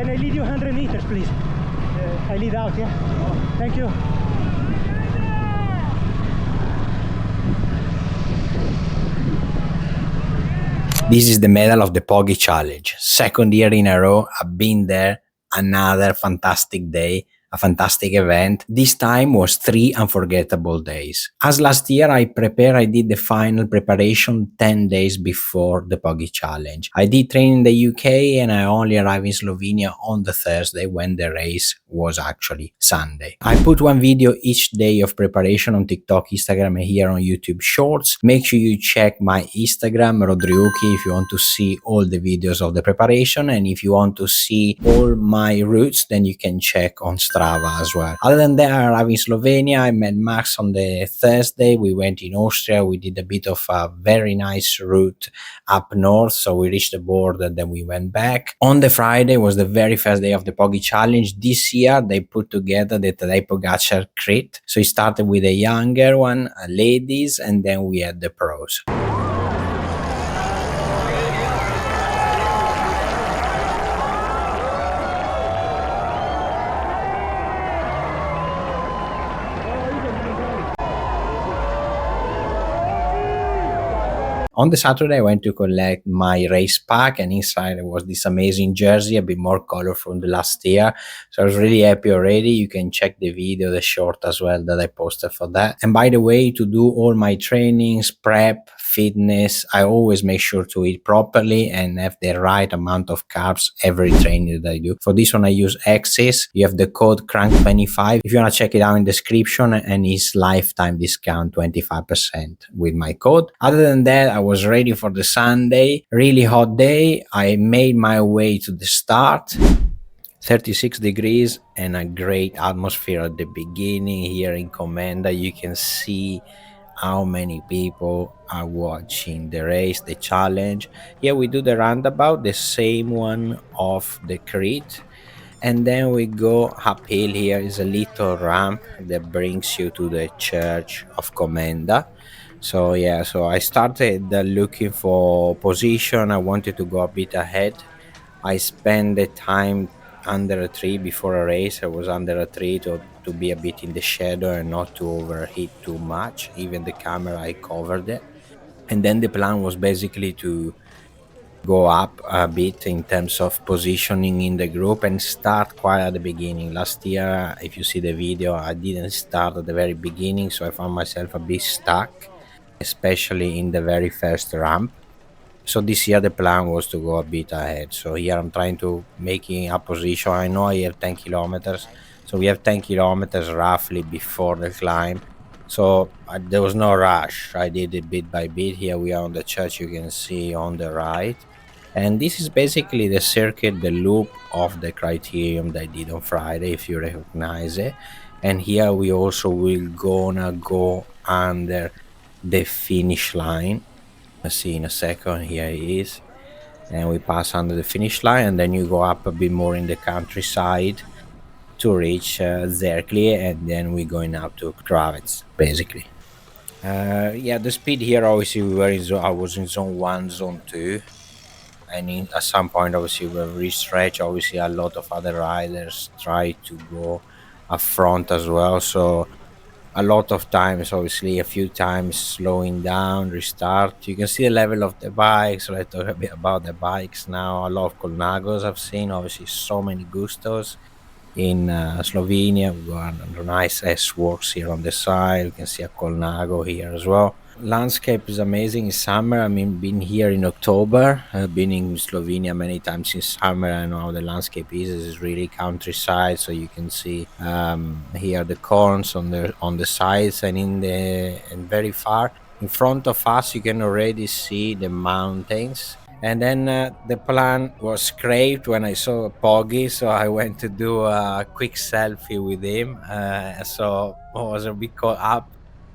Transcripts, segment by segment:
Can I lead you 100 meters, please? I lead out, yeah? Thank you. This is the medal of the Pogi Challenge. Second year in a row, I've been there. Another fantastic day, a fantastic event. This time was 3 unforgettable days. As last year, I did the final preparation 10 days before the Pogi Challenge. I did train in the UK and I only arrived in Slovenia on the Thursday when the race was actually Sunday. I put one video each day of preparation on TikTok, Instagram and here on YouTube Shorts. Make sure you check my Instagram, Rodriuki, if you want to see all the videos of the preparation, and if you want to see all my routes, then you can check on Strava as well. Other than that, I arrived in Slovenia. I met Max on the Thursday. We went in Austria. We did a bit of a very nice route up north. So we reached the border, then we went back. On the Friday was the very first day of the Pogi Challenge. This year, they put together the Tadej Pogačar crit. So it started with a younger one, ladies, and then we had the pros. On the Saturday, I went to collect my race pack, and inside there was this amazing jersey, a bit more colorful than the last year. So I was really happy already. You can check the video, the short as well that I posted for that. And by the way, to do all my trainings, prep, fitness, I always make sure to eat properly and have the right amount of carbs every training that I do. For this one, I use Axis. You have the code CRANK25. If you want to check it out in the description, and it's lifetime discount 25% with my code. Other than that, I was ready for the Sunday. Really hot day. I made my way to the start. 36 degrees and a great atmosphere at the beginning here in Komenda. You can see how many people are watching the race, the challenge. Here we do the roundabout, the same one of the crit. And then we go uphill. Here is a little ramp that brings you to the church of Komenda. So yeah, so I started looking for position. I wanted to go a bit ahead. I spent the time under a tree before a race. I was under a tree to be a bit in the shadow and not to overheat too much. Even the camera, I covered it. And then the plan was basically to go up a bit in terms of positioning in the group and start quite at the beginning. Last year, if you see the video, I didn't start at the very beginning, so I found myself a bit stuck, especially in the very first ramp. So this year the plan was to go a bit ahead. So here I'm trying to making a position. I know I have 10 kilometers. So we have 10 kilometers roughly before the climb. So there was no rush. I did it bit by bit. Here we are on the church, you can see on the right. And this is basically the circuit, the loop of the criterium that I did on Friday, if you recognize it. And here we also will gonna go under the finish line. Let's see in a second. Here it is, and we pass under the finish line, and then you go up a bit more in the countryside to reach Zerkli, and then we're going up to Krvavec, basically. Yeah, the speed here, obviously we were in I was in zone 1, zone 2, and at some point obviously we were re-stretched. Obviously a lot of other riders try to go up front as well, so a lot of times, obviously a few times slowing down, restart. You can see the level of the bikes. So let's talk a bit about the bikes now. A lot of Colnagos I've seen, obviously so many Gustos. In Slovenia, we got a nice S-Works here on the side. You can see a Colnago here as well. Landscape is amazing in summer. I mean, been here in October. I've been in Slovenia many times in summer. I know how the landscape is. It's really countryside, so you can see here the corns on the sides, and very far in front of us you can already see the mountains. And then the plan was scraped when I saw Pogi, so I went to do a quick selfie with him. So I was a bit caught up.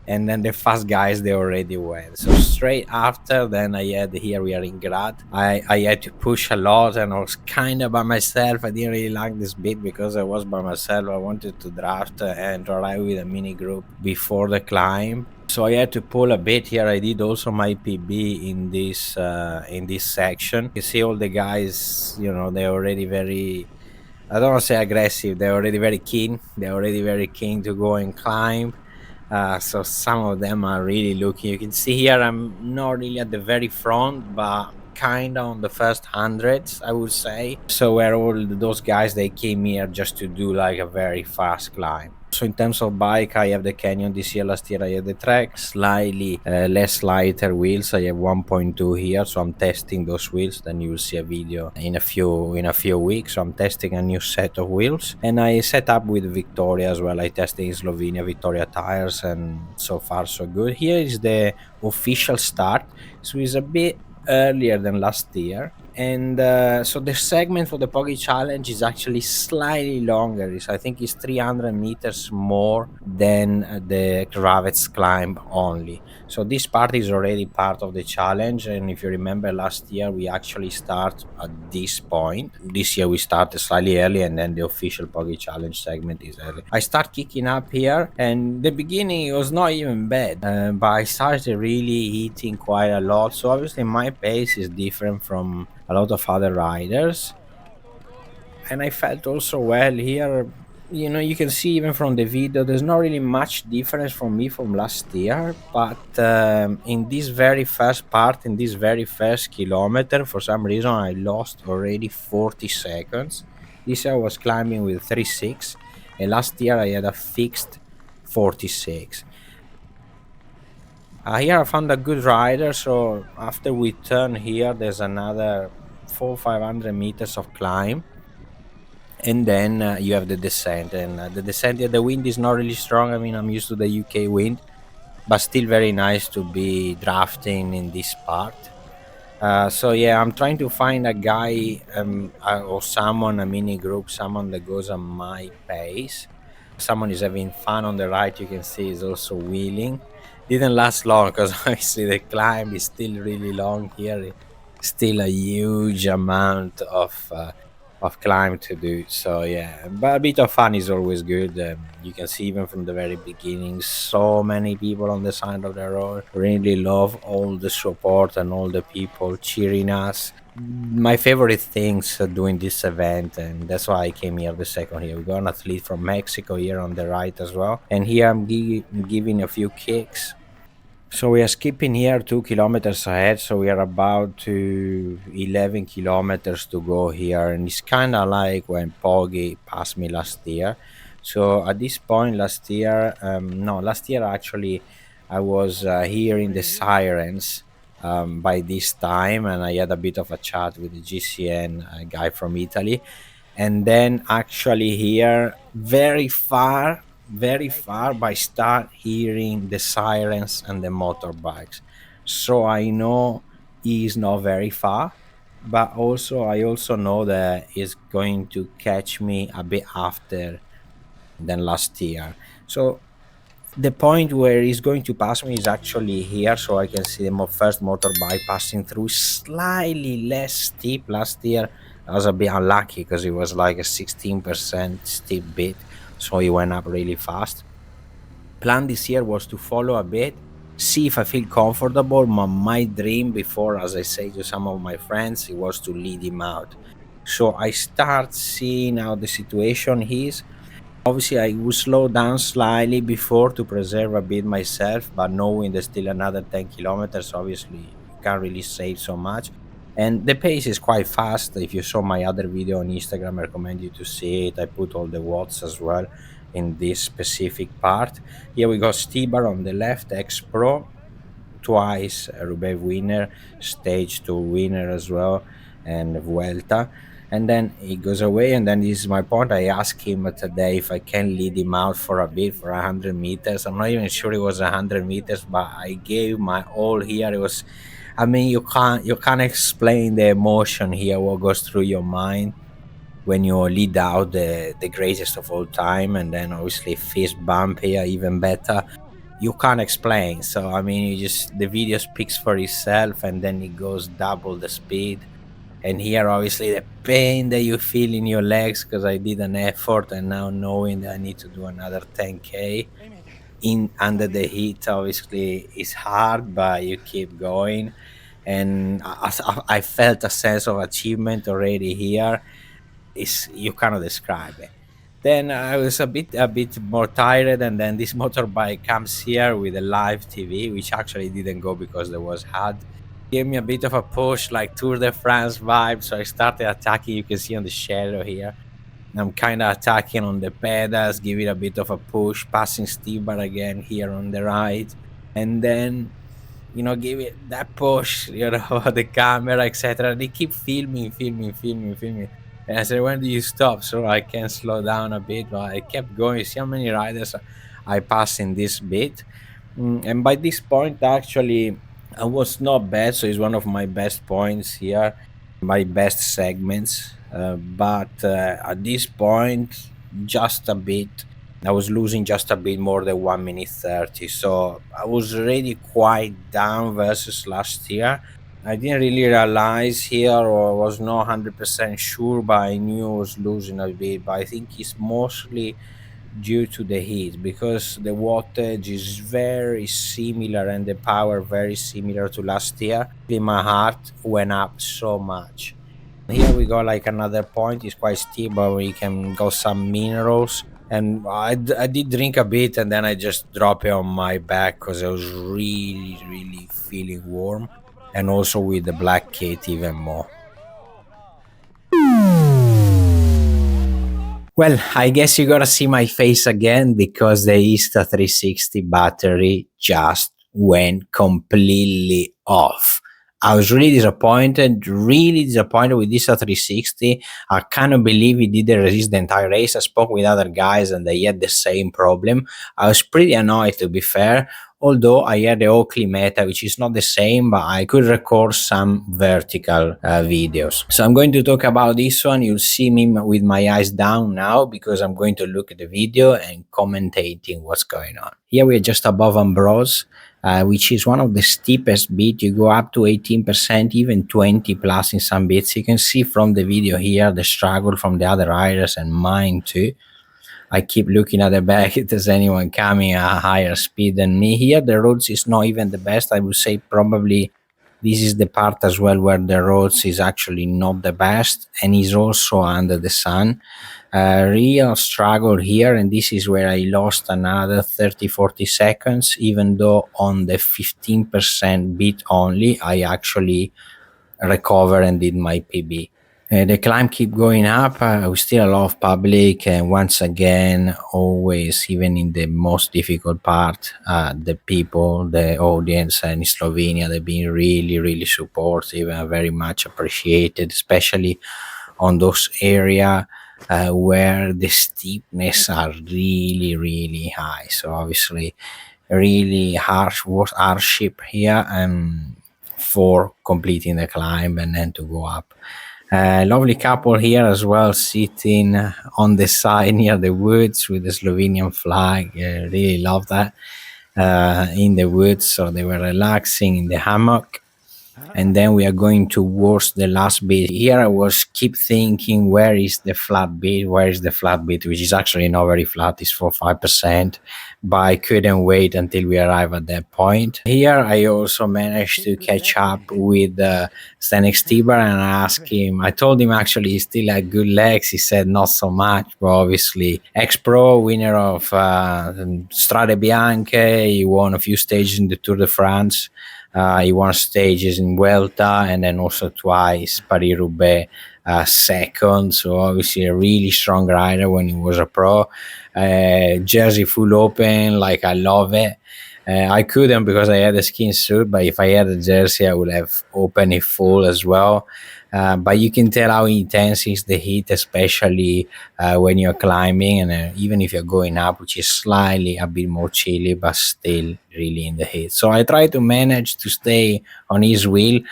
And then the fast guys, they already went. So straight after, then here we are in Grad. I had to push a lot, and I was kind of by myself. I didn't really like this bit because I was by myself. I wanted to draft and arrive with a mini group before the climb. So I had to pull a bit here. I did also my PB in this section. You see all the guys, you know, they're already very I don't want to say aggressive. They're already very keen. They're already very keen to go and climb. So some of them are really looking. You can see here I'm not really at the very front, but kind of on the first hundreds, I would say. So where all those guys they came here just to do like a very fast climb. So in terms of bike, I have the Canyon this year. Last year I had the Trek, slightly less lighter wheels. I have 1.2 here, so I'm testing those wheels. Then you will see a video in a few weeks. So I'm testing a new set of wheels, and I set up with Victoria as well. I tested in Slovenia Victoria tires, and so far so good. Here is the official start, so it's a bit earlier than last year. And so the segment for the Pogi challenge is actually slightly longer. I think it's 300 meters more than the Krvavec climb only. So this part is already part of the challenge. And if you remember last year, we actually start at this point. This year we started slightly early, and then the official Pogi challenge segment is early. I start kicking up here, and the beginning was not even bad, but I started really hitting quite a lot. So obviously my pace is different from a lot of other riders, and I felt also well here. You can see even from the video there's not really much difference from me from last year, but in this very first part, in this very first kilometer, for some reason I lost already 40 seconds. This year I was climbing with 36, and last year I had a fixed 46. Here I found a good rider, so after we turn here, there's another 400-500 meters of climb, and then you have the descent. And the descent, the wind is not really strong. I mean, I'm used to the UK wind, but still very nice to be drafting in this part. So yeah, I'm trying to find a guy or someone, a mini group, someone that goes on my pace. Someone is having fun on the right. You can see is also wheeling. Didn't last long because obviously the climb is still really long here. Still a huge amount of climb to do. So yeah, but a bit of fun is always good. You can see even from the very beginning, so many people on the side of the road. Really love all the support and all the people cheering us. My favorite things doing this event, and that's why I came here the second here. We got an athlete from Mexico here on the right as well, and here I'm giving a few kicks. So we are skipping here 2 kilometers ahead, so we are about to 11 kilometers to go here, and it's kind of like when Pogi passed me last year. So at this point last year, no, last year actually I was hearing the sirens by this time, and I had a bit of a chat with the GCN guy from Italy, and then actually here very far by start hearing the sirens and the motorbikes. So I know he's not very far, but also I also know that he's going to catch me a bit after than last year. So the point where he's going to pass me is actually here, so I can see the first motorbike passing through, slightly less steep. Last year I was a bit unlucky because it was like a 16% steep bit, so he went up really fast. Plan this year was to follow a bit, see if I feel comfortable. My dream before, as I say to some of my friends, it was to lead him out. So I start seeing how the situation is. Obviously, I would slow down slightly before to preserve a bit myself, but knowing there's still another 10 kilometers, obviously, you can't really save so much. And the pace is quite fast. If you saw my other video on Instagram, I recommend you to see it. I put all the watts as well in this specific part. Here we got Štybar on the left, ex pro, twice a Roubaix winner, stage 2 winner as well, and Vuelta. And then he goes away, and then this is my point. I asked him today if I can lead him out for a bit for 100 meters. I'm not even sure it was 100 meters, but I gave my all here. It was, I mean, you can't explain the emotion here, what goes through your mind when you lead out the greatest of all time, and then obviously fist bump here, even better. You can't explain. So I mean, you just, the video speaks for itself, and then it goes double the speed. And here obviously the pain that you feel in your legs because I did an effort, and now knowing that I need to do another 10k in under the heat obviously is hard, but you keep going. And I felt a sense of achievement already here. is you cannot describe it. Then I was a bit more tired, and then this motorbike comes here with a live TV, which actually didn't go because there was HUD. Gave me a bit of a push, like Tour de France vibe. So I started attacking. You can see on the shadow here. I'm kind of attacking on the pedals, give it a bit of a push, passing Štybar again here on the right, and then give it that push, the camera, etc. They keep filming. And I said, when do you stop? So I can slow down a bit, but I kept going. See how many riders I passed in this bit. And by this point, actually, I was not bad. So it's one of my best points here, my best segments. But at this point, just a bit. I was losing just a bit more than 1 minute 30. So I was already quite down versus last year. I didn't really realize here, or was not 100% sure, but I knew I was losing a bit. But I think it's mostly due to the heat, because the wattage is very similar and the power very similar to last year. My heart went up so much. Here we go, like another point. It's quite steep, but we can go some minerals. And I did drink a bit, and then I just drop it on my back because I was really feeling warm, and also with the black kit even more. Well, I guess you gotta see my face again, because the Insta360 battery just went completely off. I was really disappointed with this 360. I cannot believe he didn't resist the entire race. I spoke with other guys and they had the same problem. I was pretty annoyed, to be fair, although I had the Oakley Meta, which is not the same, but I could record some vertical videos. So I'm going to talk about this one. You'll see me with my eyes down now, because I'm going to look at the video and commentating what's going on. Here we are just above Ambrose. Which is one of the steepest bits. You go up to 18%, even 20 plus in some bits. You can see from the video here the struggle from the other riders and mine too. I keep looking at the back if there's anyone coming at a higher speed than me. Here the roads is not even the best. I would say probably this is the part as well where the roads is actually not the best, and is also under the sun. Real struggle here, and this is where I lost another 30-40 seconds, even though on the 15% bit only I actually recovered and did my PB. The climb keep going up. We still a lot of public, and once again, always, even in the most difficult part, the people, the audience, and in Slovenia, they've been really supportive and very much appreciated, especially on those area where the steepness are really high. So obviously, really hardship here for completing the climb and then to go up. Lovely couple here as well, sitting on the side near the woods with the Slovenian flag. Really love that, in the woods. So they were relaxing in the hammock. And then we are going towards the last bit. Here I was keep thinking, where is the flat bit, which is actually not very flat, it's 4-5%, but I couldn't wait until we arrive at that point. Here I also managed to catch up with Zdeněk Štybar, and I told him actually he still had good legs. He said not so much, but obviously ex-pro, winner of Strade Bianche, he won a few stages in the Tour de France. He won stages in Vuelta, and then also twice Paris-Roubaix second. So obviously a really strong rider when he was a pro. Jersey full open, like I love it. I couldn't because I had a skin suit, but if I had a jersey, I would have opened it full as well. But you can tell how intense is the heat, especially when you're climbing, and even if you're going up, which is slightly a bit more chilly, but still really in the heat. So I try to manage to stay on his wheel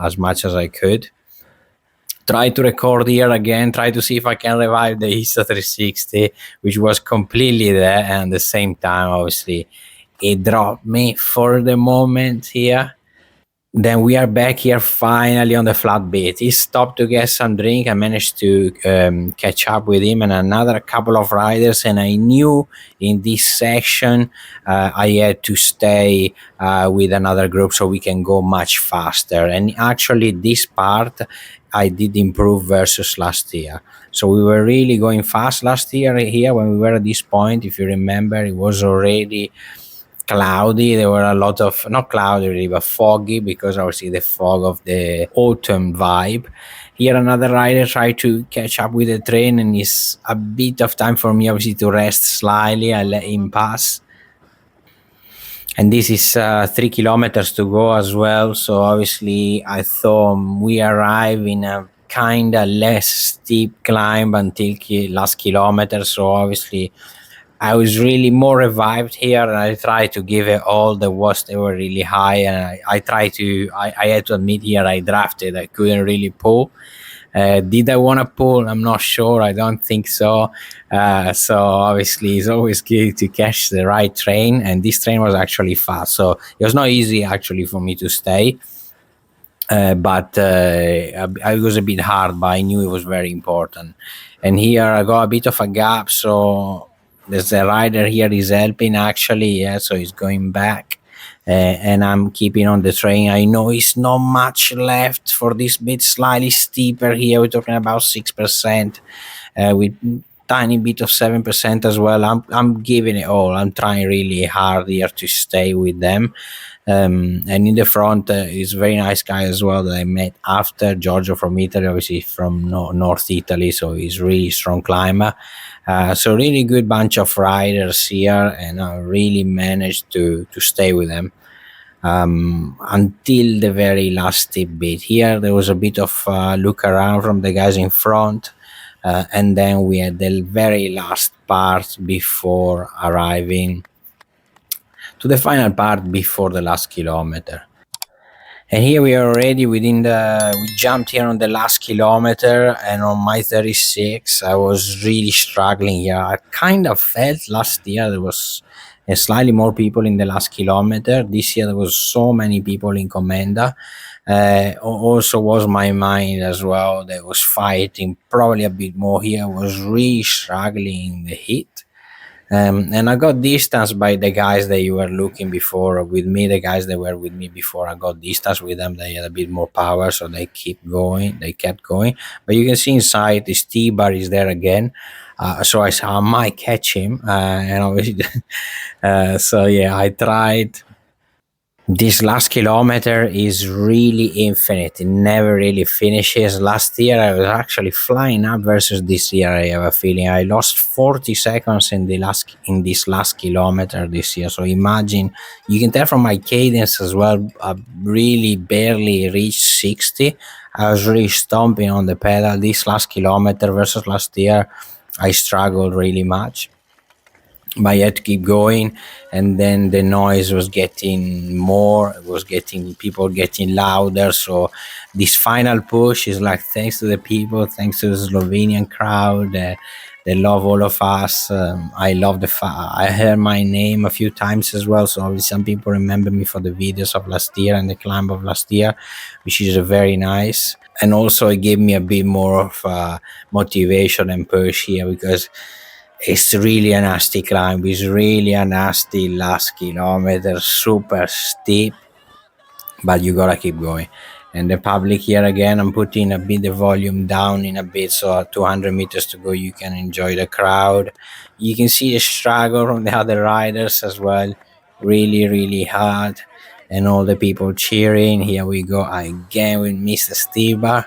as much as I could. Try to record here again, try to see if I can revive the Insta360, which was completely there, and at the same time, obviously, it dropped me for the moment here. Then we are back here finally on the flat bit. He stopped to get some drink. I managed to catch up with him and another couple of riders, and I knew in this section I had to stay with another group so we can go much faster. And actually this part I did improve versus last year. So we were really going fast last year here when we were at this point. If you remember, it was already cloudy. There were a lot of, not cloudy really, but foggy, because obviously the fog of the autumn vibe. Here another rider tried to catch up with the train, and it's a bit of time for me obviously to rest slightly. I let him pass. And this is 3 kilometers to go as well. So obviously I thought we arrive in a kind of less steep climb until last kilometer. So obviously I was really more revived here, and I tried to give it all. The was they were really high, and I tried to. I had to admit here I drafted. I couldn't really pull. Did I want to pull? I'm not sure. I don't think so. So obviously, it's always good to catch the right train, and this train was actually fast. So it was not easy actually for me to stay. But I was a bit hard, but I knew it was very important. And here I got a bit of a gap, so there's a rider here is helping actually, yeah, so he's going back, and I'm keeping on the train. I know it's not much left for this bit, slightly steeper here. We're talking about 6%, with tiny bit of 7% as well. I'm giving it all. I'm trying really hard here to stay with them. And in the front is a very nice guy as well that I met after, Giorgio from Italy, obviously from North Italy, so he's really strong climber. So really good bunch of riders here, and I really managed to stay with them until the very last steep bit. Here there was a bit of look around from the guys in front, and then we had the very last part before arriving to the final part before the last kilometer. And here we are already we jumped here on the last kilometer, and on my 36 I was really struggling here. I kind of felt last year there was slightly more people in the last kilometer. This year there was so many people in Komenda. Also was my mind as well that was fighting probably a bit more here. I was really struggling in the heat. And I got distanced by the guys that you were looking before with me. The guys that were with me before, I got distanced with them. They had a bit more power, so they kept going. But you can see inside the Štybar is there again. So I said I might catch him, and obviously, so yeah, I tried. This last kilometer is really infinite. It never really finishes. Last year I was actually flying up versus this year. I have a feeling I lost 40 seconds in this last kilometer this year. So imagine, you can tell from my cadence as well, I really barely reached 60. I was really stomping on the pedal. This last kilometer versus last year, I struggled really much. But I had to keep going, and then the noise was getting more. It was getting people getting louder. So this final push is like, thanks to the people, thanks to the Slovenian crowd. They love all of us. I love I heard my name a few times as well. So obviously some people remember me for the videos of last year and the climb of last year, which is very nice. And also it gave me a bit more of motivation and push here, because it's really a nasty climb. It's really a nasty last kilometer, super steep, but you gotta keep going. And the public here again, I'm putting a bit the volume down in a bit, so 200 meters to go, you can enjoy the crowd. You can see the struggle from the other riders as well, really, really hard, and all the people cheering. Here we go again with Mr. Štybar.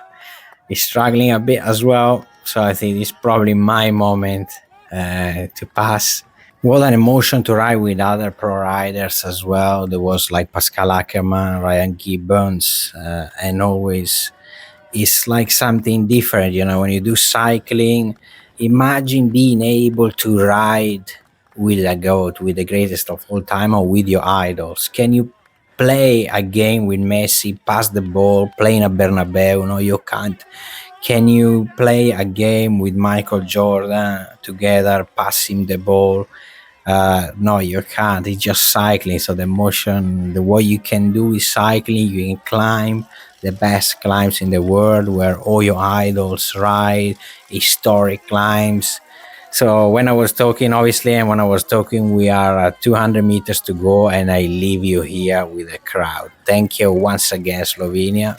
He's struggling a bit as well, so I think it's probably my moment to pass. What an emotion to ride with other pro riders as well. There was like Pascal Ackermann, Ryan Gibbons, and always it's like something different, you know, when you do cycling. Imagine being able to ride with a GOAT, with the greatest of all time, or with your idols. Can you play a game with Messi, pass the ball, playing a Bernabeu? No, you can't. Can you play a game with Michael Jordan together, pass him the ball? No, you can't. It's just cycling. So the motion, what you can do is cycling. You can climb the best climbs in the world where all your idols ride, historic climbs. So when I was talking, obviously, and when I was talking, we are at 200 meters to go, and I leave you here with the crowd. Thank you once again, Slovenia.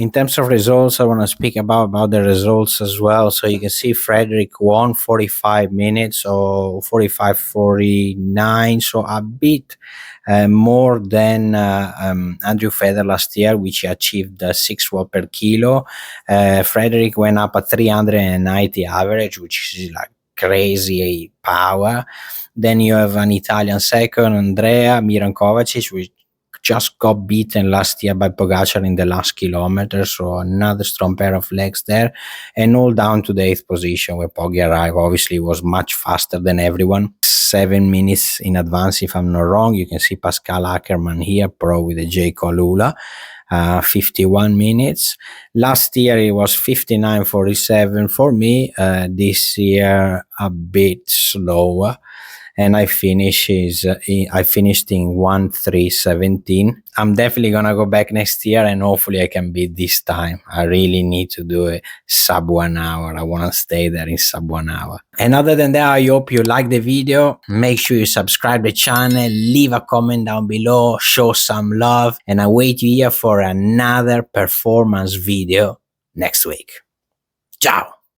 in terms of results, I want to speak about the results as well. So you can see Frederick won 45 minutes or 45:49, so a bit more than Andrew Feder last year, which he achieved 6 watt per kilo. Frederick went up at 390 average, which is like crazy power. Then you have an Italian second, Andrea Miran Kovacic, which just got beaten last year by Pogačar in the last kilometer, so another strong pair of legs there, and all down to the 8th position where Pogi arrived. Obviously was much faster than everyone, 7 minutes in advance if I'm not wrong. You can see Pascal Ackermann here, pro with the J. Colula, 51 minutes. Last year it was 59:47 for me. This year a bit slower, and I finished in 1:3:17. I'm definitely gonna go back next year, and hopefully I can beat this time. I really need to do it sub 1 hour. I want to stay there in sub 1 hour. And other than that, I hope you like the video. Make sure you subscribe the channel, leave a comment down below, show some love, and I wait to hear for another performance video next week. Ciao.